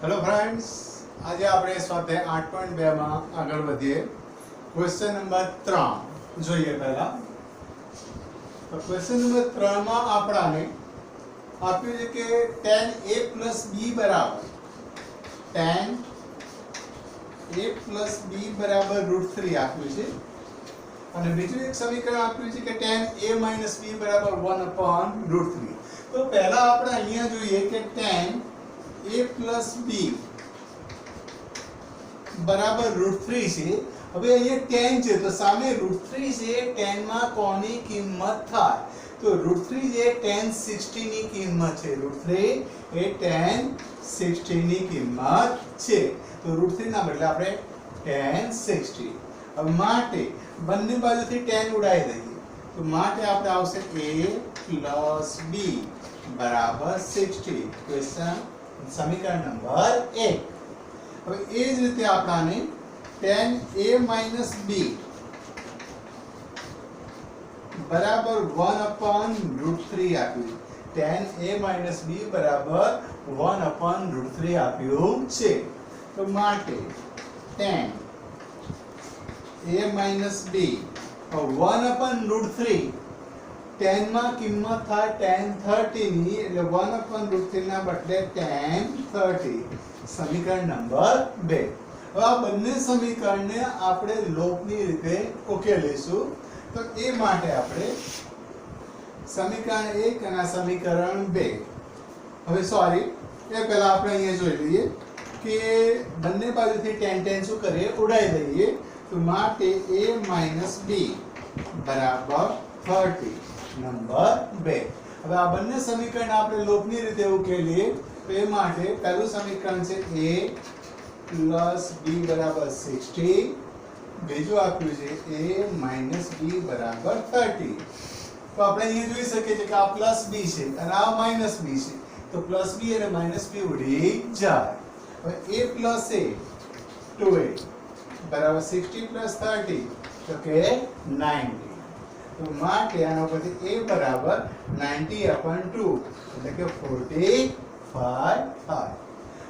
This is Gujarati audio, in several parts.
હેલો ફ્રેન્ડ્સ, આજે આપણે સ્વાધ્યાય 8.2 માં આગળ વધીએ. ક્વેશ્ચન નંબર 3 જોઈએ પહેલા. તો ક્વેશ્ચન નંબર 3 માં આપણાને આપ્યું છે કે tan a plus b બરાબર tan a plus b બરાબર √3 આપ્યું છે અને બીજું એક સમીકરણ આપ્યું છે કે tan a minus b બરાબર 1/√3. તો પહેલા આપણે અહીંયા જોઈએ કે tan a plus b બરાબર √3 છે. હવે અહીંયા tan છે તો સામે √3 છે, tan માં કોની કિંમત થાય? તો √3 જે tan 60 ની કિંમત છે. √3 એ tan 60 ની કિંમત છે. તો √3 ના બદલે આપણે tan 60. હવે માટે બંને બાજુથી tan ઉડાવી દઈએ તો માટે આપણે આવશે a plus b બરાબર 60. ક્વેશ્ચન સમીકરણ નંબર 1. હવે એ જ રીતે આપણાને tan a minus b બરાબર 1/√3 આપ્યું છે. tan a minus b બરાબર 1/√3 આપ્યું છે. તો માટે tan a minus b 1/√3 tan માં કિંમત થાય tan 30 ની એટલે 1/√3 ના બદલે tan 30. સમીકરણ નંબર 2. હવે આ બંને સમીકરણને આપણે લોપની રીતે ઉકેલીશું. તો એ માટે આપણે સમીકરણ 1 અને સમીકરણ 2. હવે સોરી એ પહેલા આપણે અહીંયા જોઈ લઈએ કે બંને બાજુથી tan શું કરીએ? ઉડાવી દઈએ. તો માટે a minus b બરાબર 30. નંબર 2. હવે આ બંને સમીકરણ આપણે લોપની રીતે ઉકેલીએ તો એ માટે પહેલું સમીકરણ છે a plus b બરાબર 60. બીજું આપ્યું છે a minus b બરાબર 30. તો આપણે અહીંયા જોઈ શકીએ છીએ કે આ પ્લસ b છે અને આ માઇનસ b છે. તો પ્લસ b અને માઇનસ b ઉડી જાય. હવે a plus a 2a બરાબર 60 plus 30 તો કે 90. તો માટે આના પરથી a બરાબર 90/2 એટલે કે 45 થાય.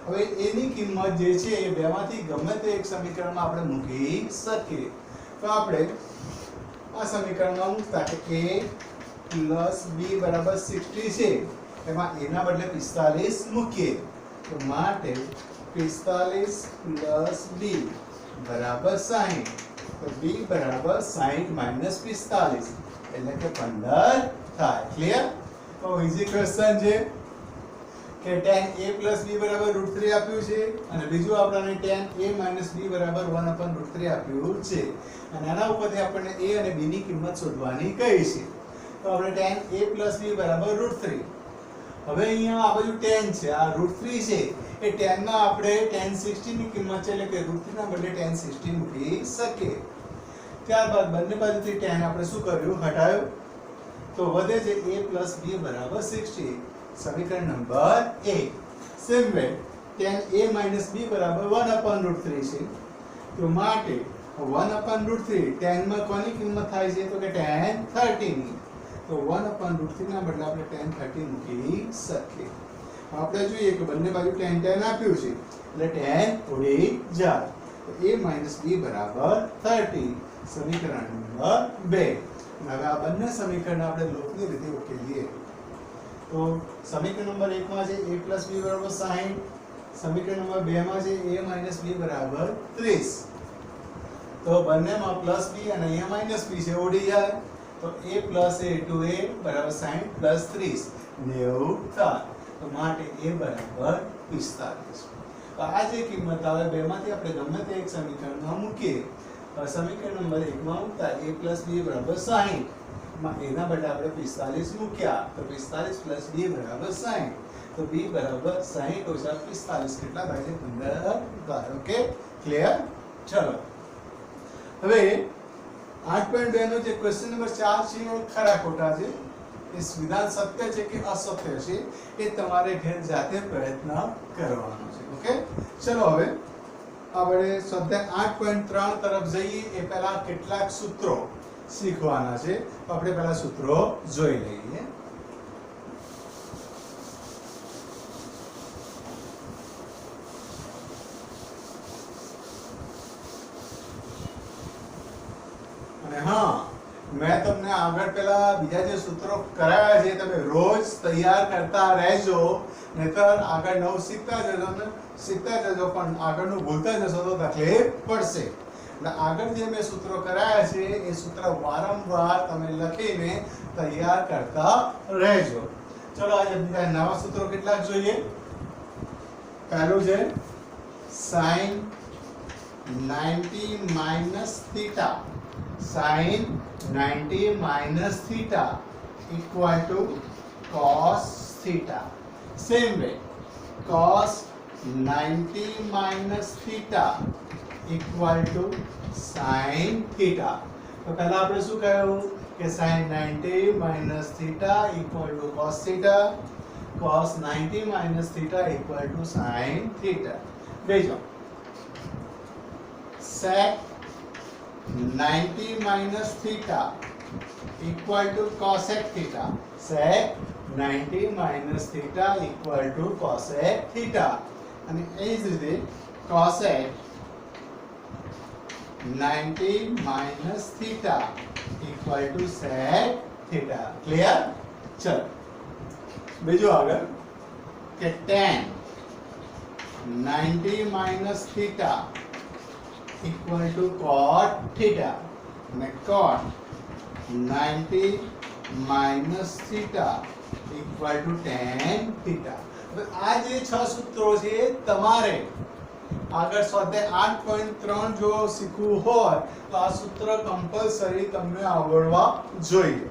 હવે a ની કિંમત જે છે એ બેમાંથી ગમે તે એક સમીકરણમાં આપણે મૂકી શકીએ. તો આપણે આ સમીકરણમાં મૂકતા કે a plus b બરાબર 60 છે એમાં a ના બદલે 45 મૂકીએ. તો માટે 45 plus b બરાબર 60. તો b બરાબર 60 minus 45 એટલે કે 15 થાય. ક્લિયર? તો ઈઝી ક્વેશ્ચન છે કે tan a plus b બરાબર √3 આપ્યું છે અને બીજું આપણને tan a minus b બરાબર 1/√3 આપ્યું છે અને આના ઉપરથી આપણને a અને b ની કિંમત શોધવાની કહી છે. તો આપણે tan a plus b બરાબર √3. હવે અહીંયા આ બાજુ tan છે, આ √3 છે એ tan માં આપણે tan 60 ની કિંમત છે એટલે કે √3 ના બદલે tan 60 મૂકી શકીએ. ત્યારબાદ બંને બાજુથી tan આપણે શું કર્યું? હટાવ્યું. તો વધે છે a plus b બરાબર 60. સમીકરણ નંબર 1. Same way tan a minus b બરાબર 1/√3 છે. તો માટે 1/√3 tan માં કોની કિંમત થાય છે? તો કે tan 30 ની. તો 1/√3 ના બદલે આપણે tan 30 મૂકી શકીએ. આપણે જોઈએ કે બંને બાજુ tan આપ્યું છે એટલે tan ઉડી જાય. તો a minus b બરાબર 30. સમીકરણ નંબર 2. હવે આ બંને સમીકરણ આપણે લોપની રીતે ઉકેલીએ. તો સમીકરણ નંબર 1 માં છે a plus b બરાબર 60. સમીકરણ નંબર 2 માં છે a minus b બરાબર 30. તો બંનેમાં પ્લસ b અને અહીંયા માઇનસ b છે ઉડી જાય. તો a plus a 2a બરાબર 60 plus 30 90 થાય. તો માટે a બરાબર 45. તો આ જે કિંમત આવે બેમાંથી આપણે ગમે તે એક સમીકરણમાં મૂકીએ. સમીકરણ નંબર 1 માં મૂકતા a plus b બરાબર 60 માં એના બદલે આપણે 45 મૂક્યા. તો 45 plus b બરાબર 60. તો b બરાબર 60 ઓછા 45 કેટલા થાય છે? 15 થાય. Okay, clear? ચલો હવે 8.2 નો જે ક્વેશ્ચન નંબર 4 છે એ ખરા ખોટા છે. એ વિધાન સત્ય છે કે અસત્ય છે એ તમારે ઘેર જાતે પ્રયત્ન કરવાનો છે. ઓકે, ચલો હવે આપણે સ્વાધ્યાય 8.3 તરફ જઈએ એ પહેલા કેટલાક સૂત્રો શીખવાના છે. તો આપણે પહેલા સૂત્રો જોઈ લઈએ. અને હા, મેં તમને આગળ પેલા બીજા જે સૂત્રો કરાયા છે તમે રોજ તૈયાર કરતા રહેજો, નહીતર આગળ નવું શીખતા જજો ને શીખતા જજો પણ આગળનું ભૂલતા જશો તો તકલીફ પડશે. એટલે આગળ જે મેં સૂત્રો કરાયા છે એ સૂત્ર વારંવાર તમે લખીને તૈયાર કરતા રહેજો. ચલો આજે બીજા નવા સૂત્રો કેટલાક જોઈએ. પહેલું છે sin 90 minus theta. sin 90 minus theta equal to cos theta. Same way, cos 90 minus theta equal to sin theta. તો પહેલા આપણે શું કહ્યું કે sin 90 minus theta equal to cos theta. cos 90 minus theta equal to sin theta. બીજો sec 90 minus theta equal to cosec theta. sec 90 minus theta equal to cosec theta. અને એ જ રીતે cosec 90 minus theta equal to sec theta. Clear? ચલો બીજું આગળ કે tan 90 minus theta equal to cot theta. અને cot 90 minus theta equal to tan theta. હવે આ જે 6 સૂત્રો છે તમારે આગળ સ્વાધ્યાય 8.3 જો શીખવું હોય તો આ સૂત્ર કમ્પલસરી તમને આવડવા જોઈએ.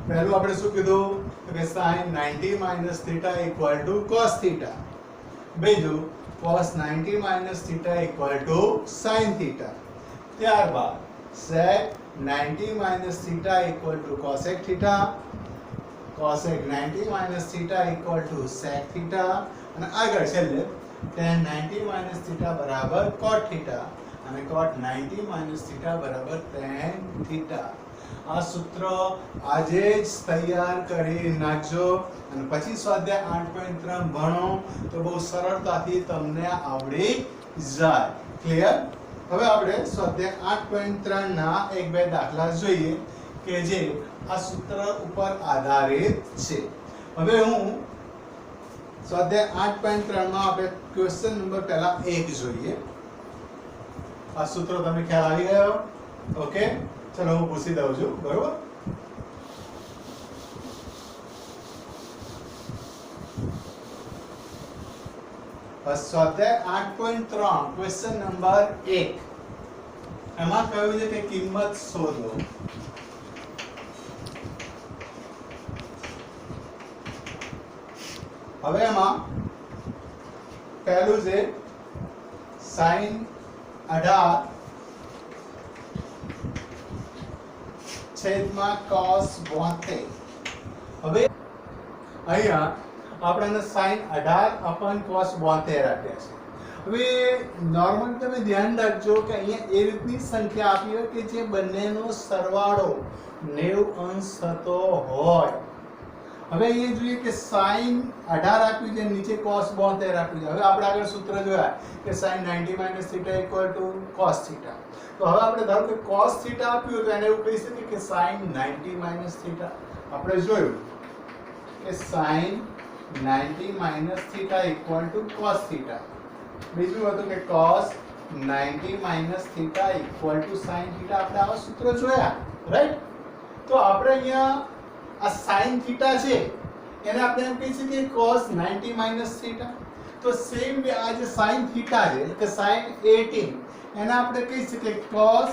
પહેલું આપણે શું કીધું કે sin 90 minus theta equal to cos theta. બીજું cos 90 minus theta equal to sin theta. ત્યારબાદ sec 90 minus theta equal to cosec theta. cosec 90 minus theta equal to sec theta. અને આગળ છેલ્લે tan 90 minus theta બરાબર cot theta અને cot 90 minus theta બરાબર tan theta. આ સૂત્ર આજે જ તૈયાર કરી નાખજો અને પછી સ્વાધ્યાય 8.3 ભણો તો બહુ સરળતાથી તમને આવડી જાય. ક્લિયર? હવે આપણે સ્વાધ્યાય 8.3 ના એક બે દાખલા જોઈએ કે જે આ સૂત્ર ઉપર આધારિત છે. હવે હું સ્વાધ્યાય 8.3 માં આપણે ક્વેશ્ચન નંબર પહેલા 1 જોઈએ. આ સૂત્ર તમને ખ્યાલ આવી ગયો? ઓકે, ચલો હું પૂછી દઉં છું. બરોબર? સ્વાધ્યાય 8.3 ક્વેશ્ચન નંબર 1 એમાં કહ્યું છે કે કિંમત શોધો. હવે એમાં પહેલું છે sin 18 છેદમાં cos 72. હવે અહીંયા આપણે sin 18 upon cos 72 રાખ્યા છે. હવે નોર્મલ તમે ધ્યાન રાખજો કે અહીંયા એ રીતની સંખ્યા આપી હોય કે જે બંનેનો સરવાળો 90 અંશ થતો હોય. હવે અહીંયા જોઈએ કે sin 18 આપ્યું છે, નીચે cos 72 આપ્યું છે. હવે આપણે આગળ સૂત્ર જોયા કે sin 90 minus theta equal to cos theta. તો હવે આપણે ધારો કે cos theta આપ્યું તો એને એવું કહી શકીએ કે sin 90 minus theta. આપણે જોયું કે sin 90 minus theta equal to cos theta. બીજું હતું કે cos 90 minus theta equal to sin theta. આપણે આવા સૂત્ર જોયા, રાઈટ? તો આપણે અહીંયા આ sin theta છે એને આપણે એમ કહી શકીએ cos 90 minus theta. તો સેમ વે આ જે sin theta છે એટલે કે sin 18 એને આપણે કહી શકીએ cos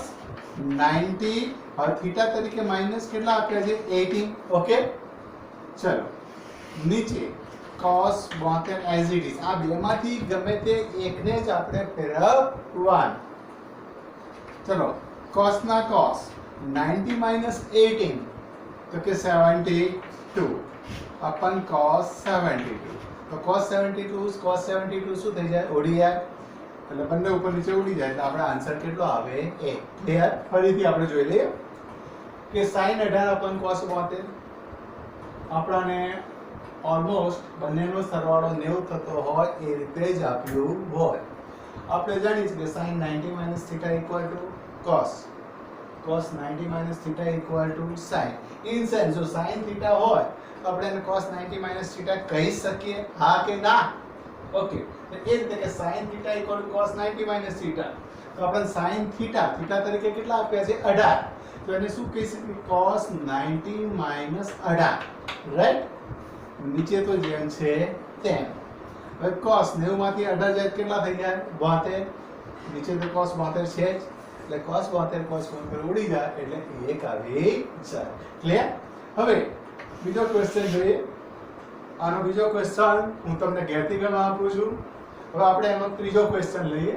90. હવે theta તરીકે માઈનસ કેટલા આપ્યા છે? 18. ઓકે, ચલો નીચે cos 72 as it is. આ બેમાંથી ગમે તે એકને જ આપણે ફેરવવાનું. ચલો cos ના cos 90 minus 18 તો કે 72 upon cos 72. તો cos 72 શું થઈ જાય? ઉડી જાય. એટલે બંને ઉપર નીચે ઉડી જાય તો આપણો આન્સર કેટલો આવે? 1. ક્લિયર? ફરીથી આપણે જોઈ લઈએ કે sin 18 upon cos 72 આપણને ઓલમોસ્ટ બંનેનો સરવાળો 90 થતો હોય એ રીતે જ આપ્યું હોય. આપણે જાણીએ છીએ કે sin 90 minus theta equal to cos cos 90 minus theta equal to sin. In sin જો sin theta હોય તો આપણે એને cos 90 minus theta કહી શકીએ, હા કે ના? ઓકે, તો એ રીતે કે sin theta equal to cos 90 minus theta. તો આપણે sin theta તરીકે કેટલા આપ્યા છે? 18. તો એને શું કહી શકીએ? cos 90 minus 18, right? નીચે તો જેમ છે તેમ. હવે cos 90 માંથી 18 જાય કેટલા થઈ જાય? 72. નીચે તો cos 72 છે જ, એટલે cos 72 ઉડી જાય એટલે 1 આવી જાય. ક્લિયર? હવે બીજો ક્વેશ્ચન જોઈએ. આનો બીજો ક્વેશ્ચન હું તમને ઘેરથી ગણવા આપું છું. હવે આપણે એનો ત્રીજો ક્વેશ્ચન લઈએ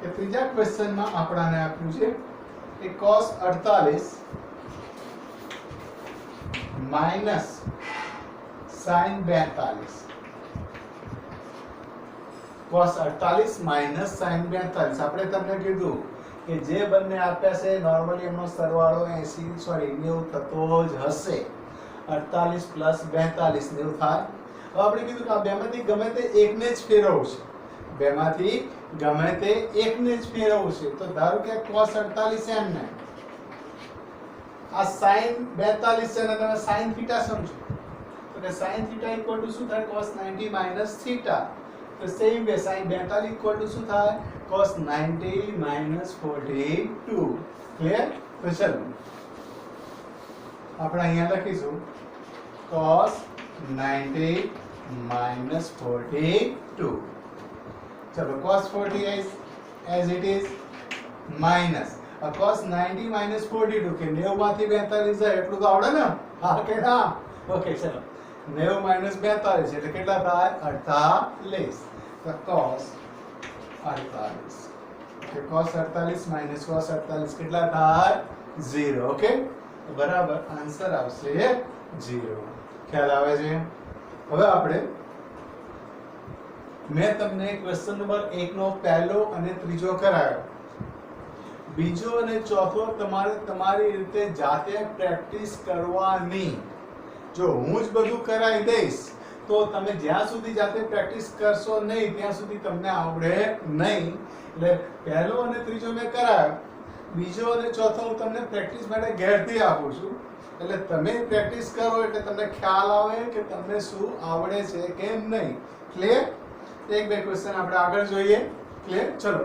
કે ત્રીજા ક્વેશ્ચનમાં આપણાને આપ્યું છે કે cos 48 minus sin 42. cos 48 minus sin 42. આપણે તમને કીધું કે જે બંને આપ્યા છે નોર્મલી એમનો સરવાળો 90 થતો જ હશે. 48 પ્લસ 42 90 થાય. હવે આપણે કીધું કે આ બેમાંથી ગમે તે એકને જ ફેરવવું છે. બેમાંથી ગમે તે એકને જ ફેરવવું છે. તો ધારો કે cos 48 એમને આ sin 42 છે ને તમે sin થીટા સમજો. તો કે sin થીટા ઇક્વલ ટુ શું થાય? cos 90 minus theta. તો same way sin 42 equal to શું થાય? cos 90 minus 42. ક્લિયર? તો ચલો આપણે અહીંયા લખીશું cos 90 minus 42. चलो cos 40 as it is minus cos 90 minus 42 કે 90 માંથી 42 જાય એટલું તો આવડે ને? હા કે ના? ઓકે ચલો 90 minus 42 એટલે કેટલા થાય? 48. તો cos 48 કે cos 48 minus cos 48 કેટલા થાય? 0. ઓકે, બરાબર આન્સર આવશે 0. ખ્યાલ આવે છે? હવે આપણે મેં તમને ક્વેશ્ચન નંબર 1 નો પહેલો અને ત્રીજો કરાયો. બીજો અને ચોથો તમારે તમારી રીતે જાતે પ્રેક્ટિસ કરવાની. જો હું જ બધું કરાવી દઈશ તો તમે જ્યાં સુધી જાતે પ્રેક્ટિસ કરશો નહીં ત્યાં સુધી તમને આવડે નહીં. એટલે પહેલો અને ત્રીજો મેં કરાયો, બીજો અને ચોથો હું તમને પ્રેક્ટિસ માટે ઘેરથી આપું છું. એટલે તમે પ્રેક્ટિસ કરો એટલે તમને ખ્યાલ આવે કે તમને શું આવડે છે કે નહીં. ક્લિયર? એક બે ક્વેશ્ચન આપણે આગળ જોઈએ. ક્લિયર? ચલો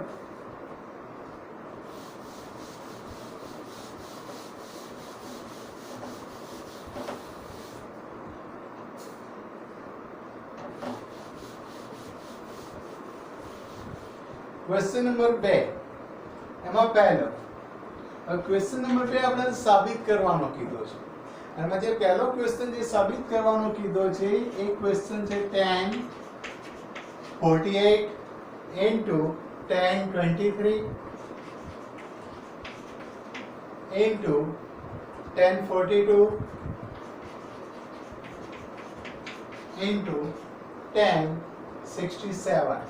ક્વેશ્ચન નંબર 2 એમાં પહેલો ક્વેશ્ચન નંબર 2 આપણે સાબિત કરવાનો કીધો છે. અને જે પહેલો ક્વેશ્ચન જે સાબિત કરવાનો કીધો છે એ ક્વેશ્ચન છે tan 48 into tan 23 into tan 42 into tan 67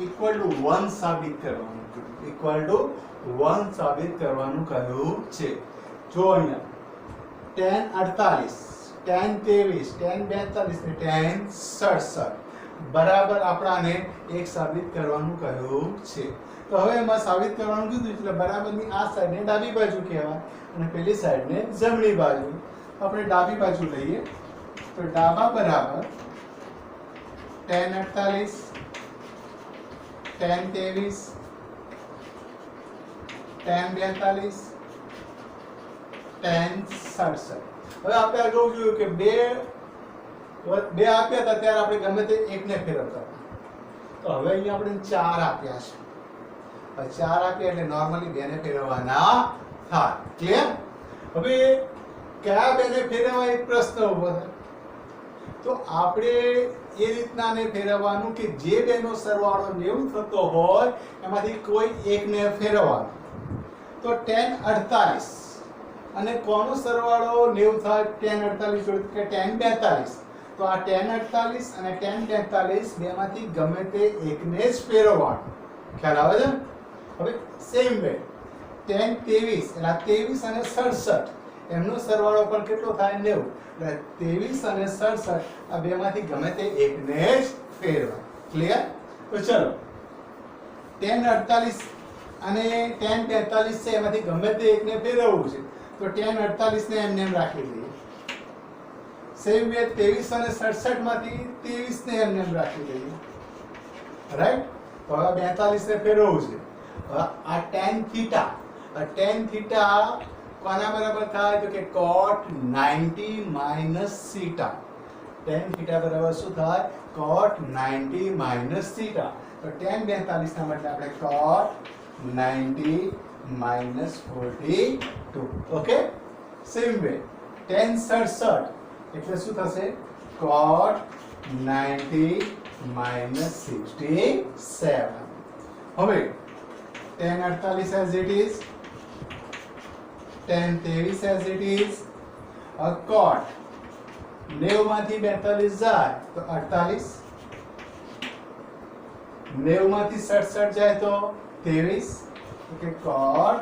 equal to 1 સાબિત કરવાનું કીધું. equal to 1 સાબિત કરવાનું કહ્યું છે. જો અહીંયા tan 48 tan 23 tan 42 ને tan 67 બરાબર આપણાને એક સાબિત કરવાનું કહ્યું છે. તો હવે એમાં સાબિત કરવાનું કીધું એટલે બરાબરની આ સાઈડને ડાબી બાજુ કહેવાય અને પેલી સાઈડને જમણી બાજુ. આપણે ડાબી બાજુ લઈએ તો ડાબા બરાબર tan 48 tan 23 tan 42 tan 67. હવે આપણે અગાઉ જોયું કે બે આપ્યા હતા ત્યારે આપણે ગમે તે એકને ફેરવતા. તો હવે અહીંયા આપણે 4 આપ્યા છે. હવે 4 આપ્યા એટલે નોર્મલી બેને ફેરવવાના થાય. ક્લિયર? હવે કયા બેને ફેરવવા એક પ્રશ્ન ઉભો થાય. તો આપણે એ રીતના ને ફેરવવાનું કે જે બેનો સરવાળો 90 થતો હોય એમાંથી કોઈ એકને ફેરવવાનો. તો tan 48 અને કોનો સરવાળો 90 થાય? tan 48 જોડે કે tan 42. તો આ tan 48 અને tan 42 બેમાંથી ગમે તે એકને જ ફેરવવાનું. ખ્યાલ આવે છે? હવે સેમ વે tan 23 એટલે 23 અને 67 એમનો સરવાળો પણ કેટલો થાય? 90. એટલે 23 અને 67 આ બેમાંથી ગમે તે એકને જ ફેરવાય. ક્લિયર? તો ચલો tan 48 અને tan 43 છે એમાંથી ગમે તે એકને ફેરવવું છે તો tan 48 ને એમને એમ રાખી દઈએ. સેમ વે 23 અને 67 માંથી 23 ને એમને એમ રાખી દઈએ. રાઈટ? તો હવે 42 ને ફેરવવું છે. હવે આ tan થીટા કોના બરાબર થાય તો કે cot 90 minus theta. tan theta બરાબર શું થાય? cot 90 minus theta. તો tan 42 ના બદલે આપણે cot 90 minus 42. Okay? Same way tan 67 એટલે શું થશે? cot 90 minus 67. હવે tan 48 as it is, tan 23 as it is, cot 90 માંથી 42 જાય તો 48, 90 માંથી 67 જાય તો 23, ઓકે cot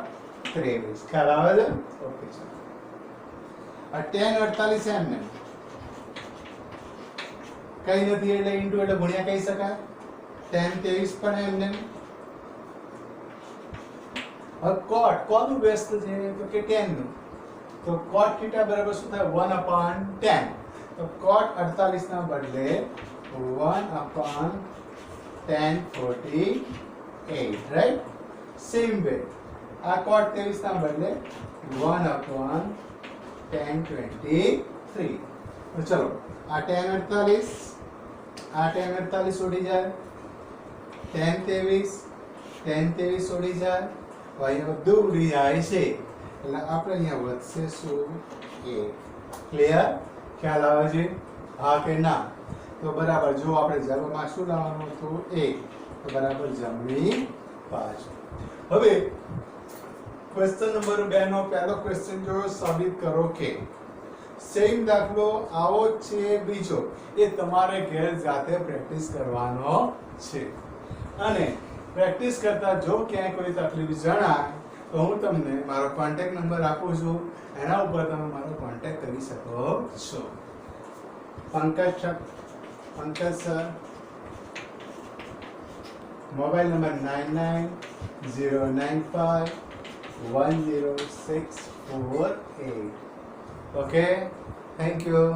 23. ખ્યાલ આવે છે? ઓકે ચાલો. આ tan 48 એમને કઈ નથી એટલે ઇન્ટુ એટલે ગુણ્યા કહી શકાય. tan 23 પણ એમને. હવે cot કોનું વ્યસ્ત છે તો કે tan નું. તો cot થીટા બરાબર શું થાય? 1/tan. તો cot 48 ના બદલે 1/tan 48. રાઈટ? સેમ વે આ cot 23 ના બદલે 1/tan 23. તો ચલો આ tan 48 ઉડી જાય, tan 23 ઉડી જાય, અહીંયા બધું ઉડી જાય છે એટલે આપણે અહીંયા વધશે શું? 1. ક્લિયર? ખ્યાલ આવે છે? હા કે ના? તો બરાબર જો આપણે જવાબમાં શું લાવવાનું હતું? 1. તો બરાબર જમણી બાજુ. હવે ક્વેશ્ચન નંબર 2 નો પહેલો ક્વેશ્ચન જો સાબિત કરો કે સેમ દાખલો આવો જ છે બીજો, એ તમારે ઘેર જાતે પ્રેક્ટિસ કરવાનો છે. અને પ્રેક્ટિસ કરતા જો ક્યાંય કોઈ તકલીફ જણાય તો હું તમને મારો કોન્ટેક્ટ નંબર આપું છું, એના ઉપર તમે મારો કોન્ટેક્ટ કરી શકો છો. Pankaj sir, mobile number 9909510648. Okay, thank you.